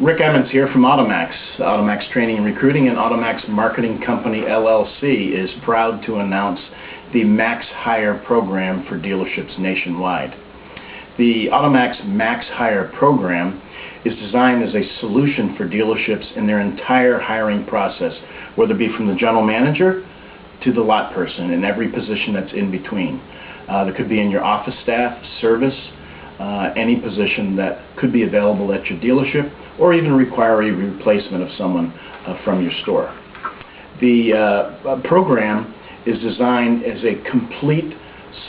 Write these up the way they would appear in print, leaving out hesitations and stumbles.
Rick Emmons here from AutoMax. AutoMax Training and Recruiting and AutoMax Marketing Company LLC is proud to announce the Max Hire program for dealerships nationwide. The AutoMax Max Hire program is designed as a solution for dealerships in their entire hiring process, whether it be from the general manager to the lot person and every position that's in between. That could be in your office staff, service, any position that could be available at your dealership, or even require a replacement of someone from your store. The program is designed as a complete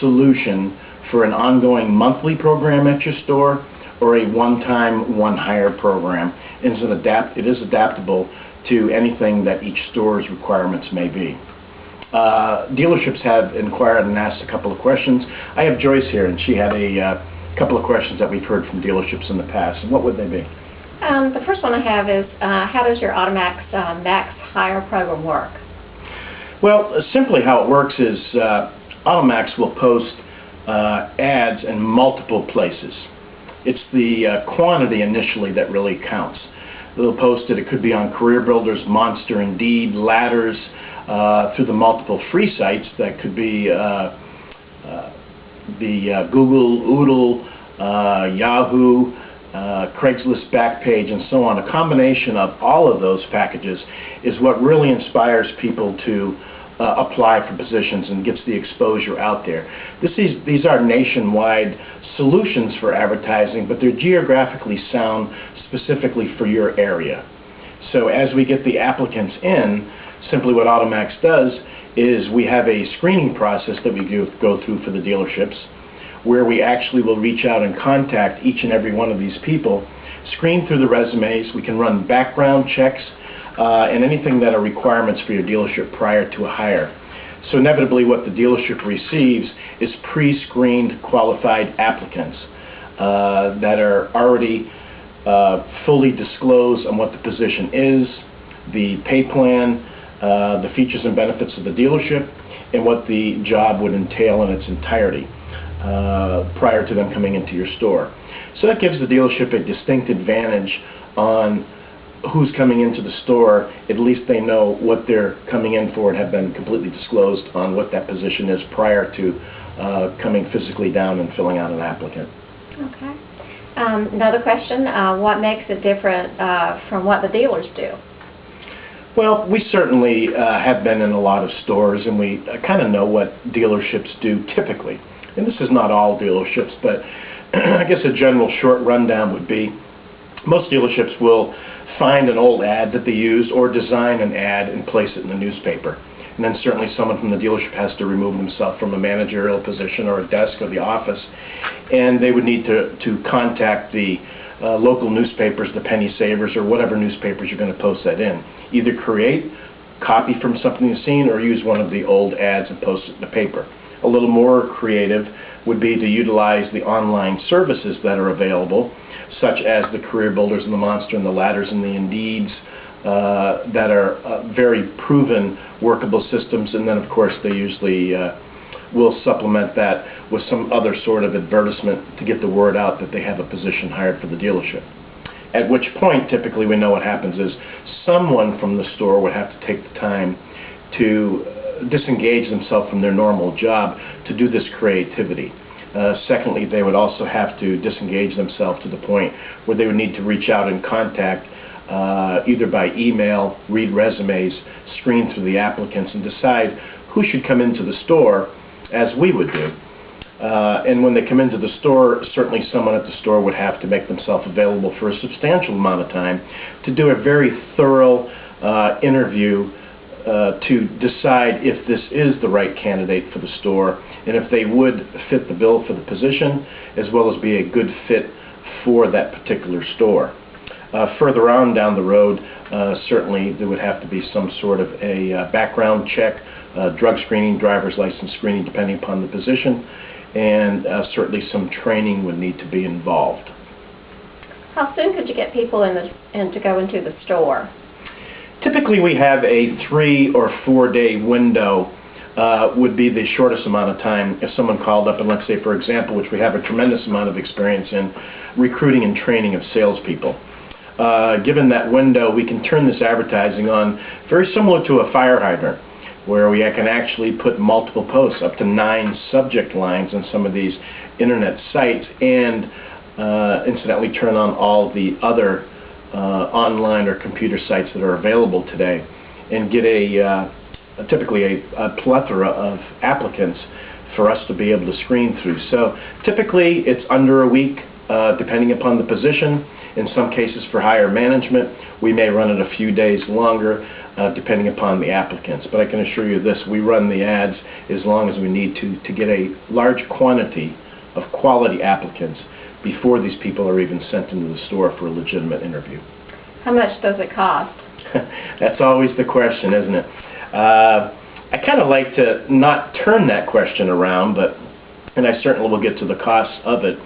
solution for an ongoing monthly program at your store or a one-time, one-hire program. It is adaptable to anything that each store's requirements may be. Dealerships have inquired and asked a couple of questions. I have Joyce here, and she had a couple of questions that we've heard from dealerships in the past. And what would they be? The first one I have is, how does your AutoMax Max Hire program work? Well, simply how it works is AutoMax will post ads in multiple places. It's the quantity initially that really counts. They'll post it. It could be on Career Builders, Monster, Indeed, Ladders, through the multiple free sites. That could be the Google, Oodle, Yahoo, Craigslist Backpage, and so on. A combination of all of those packages is what really inspires people to apply for positions and gets the exposure out there. These are nationwide solutions for advertising, but they're geographically sound specifically for your area. So as we get the applicants in, simply what AutoMax does is we have a screening process that we go through for the dealerships, where we actually will reach out and contact each and every one of these people, screen through the resumes. We can run background checks and anything that are requirements for your dealership prior to a hire. So inevitably what the dealership receives is pre-screened qualified applicants that are already fully disclosed on what the position is, the pay plan, the features and benefits of the dealership, and what the job would entail in its entirety prior to them coming into your store. So that gives the dealership a distinct advantage on who's coming into the store. At least they know what they're coming in for and have been completely disclosed on what that position is prior to coming physically down and filling out an applicant. Okay. Another question, what makes it different from what the dealers do? Well, we certainly have been in a lot of stores, and we kind of know what dealerships do typically. And this is not all dealerships, but I guess a general short rundown would be most dealerships will find an old ad that they use or design an ad and place it in the newspaper. And then certainly someone from the dealership has to remove themselves from a managerial position or a desk or the office, and they would need to contact the local newspapers, the penny savers, or whatever newspapers you're going to post that in. Either create, copy from something you've seen, or use one of the old ads and post it in the paper. A little more creative would be to utilize the online services that are available, such as the Career Builders and the Monster and the Ladders and the Indeeds, that are very proven workable systems. And then of course they usually will supplement that with some other sort of advertisement to get the word out that they have a position hired for the dealership. At which point typically we know what happens is someone from the store would have to take the time to disengage themselves from their normal job to do this creativity. Secondly, they would also have to disengage themselves to the point where they would need to reach out and contact either by email, read resumes, screen through the applicants, and decide who should come into the store, as we would do. And when they come into the store, certainly someone at the store would have to make themselves available for a substantial amount of time to do a very thorough interview to decide if this is the right candidate for the store and if they would fit the bill for the position as well as be a good fit for that particular store. Further on down the road, certainly there would have to be some sort of a background check, drug screening, driver's license screening depending upon the position, and certainly some training would need to be involved. How soon could you get people in to go into the store? Typically we have a 3 or 4 day window would be the shortest amount of time if someone called up and, let's say for example, which we have a tremendous amount of experience in, recruiting and training of salespeople. given that window, we can turn this advertising on very similar to a fire hydrant, where we can actually put multiple posts, up to 9 subject lines on some of these internet sites, and incidentally turn on all the other online or computer sites that are available today, and get typically a plethora of applicants for us to be able to screen through. So typically it's under a week, depending upon the position. In some cases for higher management, we may run it a few days longer, depending upon the applicants. But I can assure you this, we run the ads as long as we need to get a large quantity of quality applicants before these people are even sent into the store for a legitimate interview. How much does it cost? That's always the question, isn't it? I kind of like to not turn that question around, and I certainly will get to the costs of it.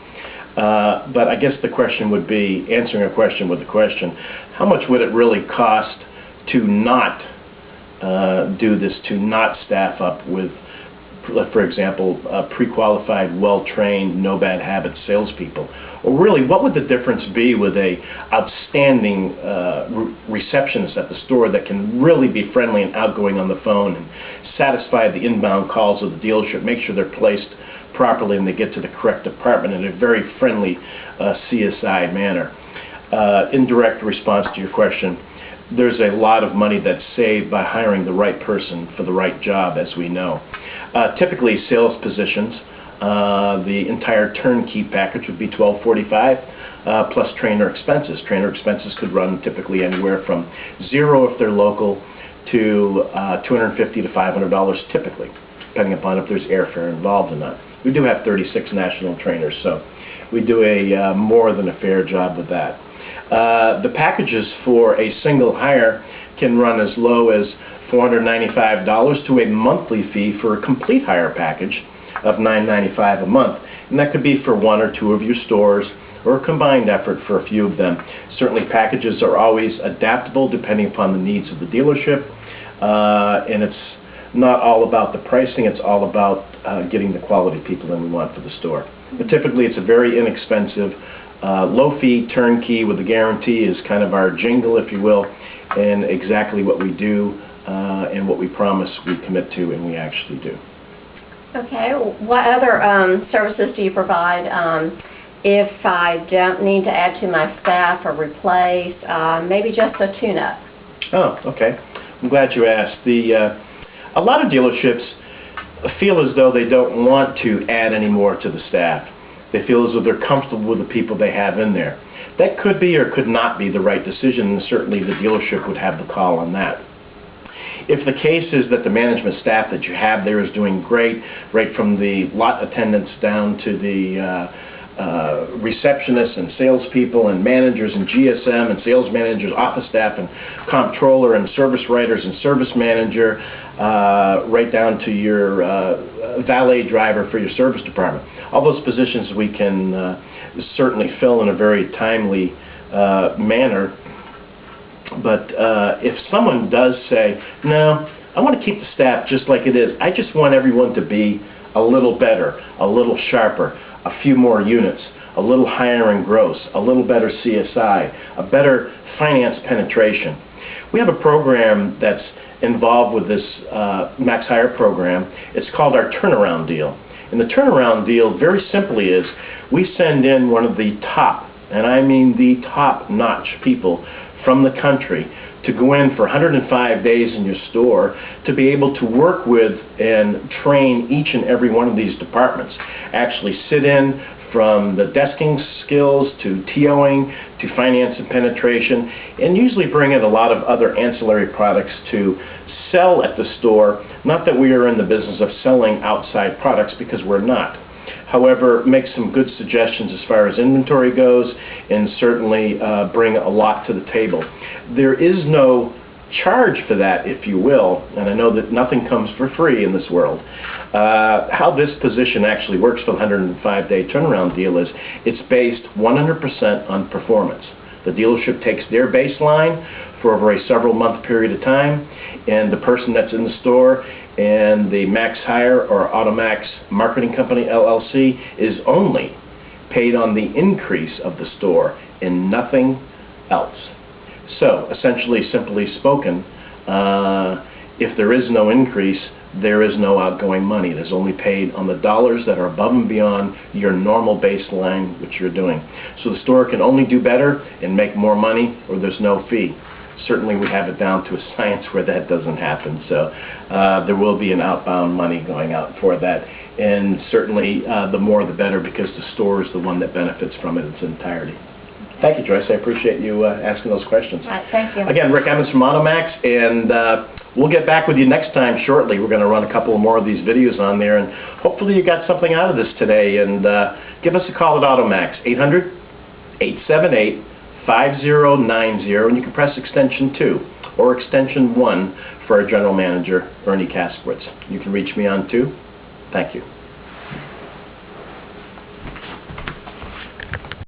But I guess the question would be, answering a question with a question, how much would it really cost to not do this, to not staff up with, for example, pre-qualified, well-trained, no bad habits salespeople? Or really, what would the difference be with a outstanding receptionist at the store that can really be friendly and outgoing on the phone and satisfy the inbound calls of the dealership, make sure they're placed properly and they get to the correct department in a very friendly CSI manner? In direct response to your question, there's a lot of money that's saved by hiring the right person for the right job, as we know. Typically, sales positions, the entire turnkey package would be $12.45 plus trainer expenses. Trainer expenses could run typically anywhere from $0 if they're local to $250 to $500 typically, depending upon if there's airfare involved or not. We do have 36 national trainers, so we do a more than a fair job with that. The packages for a single hire can run as low as $495 to a monthly fee for a complete hire package of $995 a month. And that could be for 1 or 2 of your stores, or a combined effort for a few of them. Certainly packages are always adaptable depending upon the needs of the dealership, and it's not all about the pricing, it's all about getting the quality people that we want for the store. But typically it's a very inexpensive, low-fee turnkey with a guarantee is kind of our jingle, if you will, and exactly what we do and what we promise we commit to and we actually do. Okay, what other services do you provide if I don't need to add to my staff or replace, maybe just a tune-up? Oh, okay. I'm glad you asked. A lot of dealerships feel as though they don't want to add any more to the staff. They feel as though they're comfortable with the people they have in there. That could be or could not be the right decision, and certainly the dealership would have the call on that. If the case is that the management staff that you have there is doing great, right from the lot attendants down to the receptionists and salespeople and managers and GSM and sales managers, office staff and comptroller and service writers and service manager, right down to your valet driver for your service department. All those positions we can certainly fill in a very timely manner. But if someone does say, no, I want to keep the staff just like it is, I just want everyone to be a little better, a little sharper, a few more units, a little higher in gross, a little better CSI, a better finance penetration. We have a program that's involved with this Max Hire program. It's called our turnaround deal. And the turnaround deal, very simply, is we send in one of the top, and I mean the top-notch people from the country to go in for 105 days in your store to be able to work with and train each and every one of these departments. Actually sit in from the desking skills to TOing to finance and penetration, and usually bring in a lot of other ancillary products to sell at the store. Not that we are in the business of selling outside products, because we're not. However, make some good suggestions as far as inventory goes, and certainly bring a lot to the table. There is no charge for that, if you will, and I know that nothing comes for free in this world. How this position actually works for the 105-day turnaround deal is it's based 100% on performance. The dealership takes their baseline for over a several-month period of time, and the person that's in the store and the Max Hire or AutoMax Marketing Company, LLC, is only paid on the increase of the store and nothing else. So, essentially, simply spoken, if there is no increase, there is no outgoing money. There's only paid on the dollars that are above and beyond your normal baseline, which you're doing. So the store can only do better and make more money, or there's no fee. Certainly we have it down to a science where that doesn't happen. So there will be an outbound money going out for that. And certainly the more the better, because the store is the one that benefits from it in its entirety. Thank you, Joyce. I appreciate you asking those questions. All right, thank you. Again, Rick Emmons from AutoMax, and we'll get back with you next time shortly. We're going to run a couple more of these videos on there, and hopefully you got something out of this today. And give us a call at AutoMax, 800-878-5090, and you can press extension 2 or extension 1 for our general manager, Ernie Kaskowitz. You can reach me on 2. Thank you.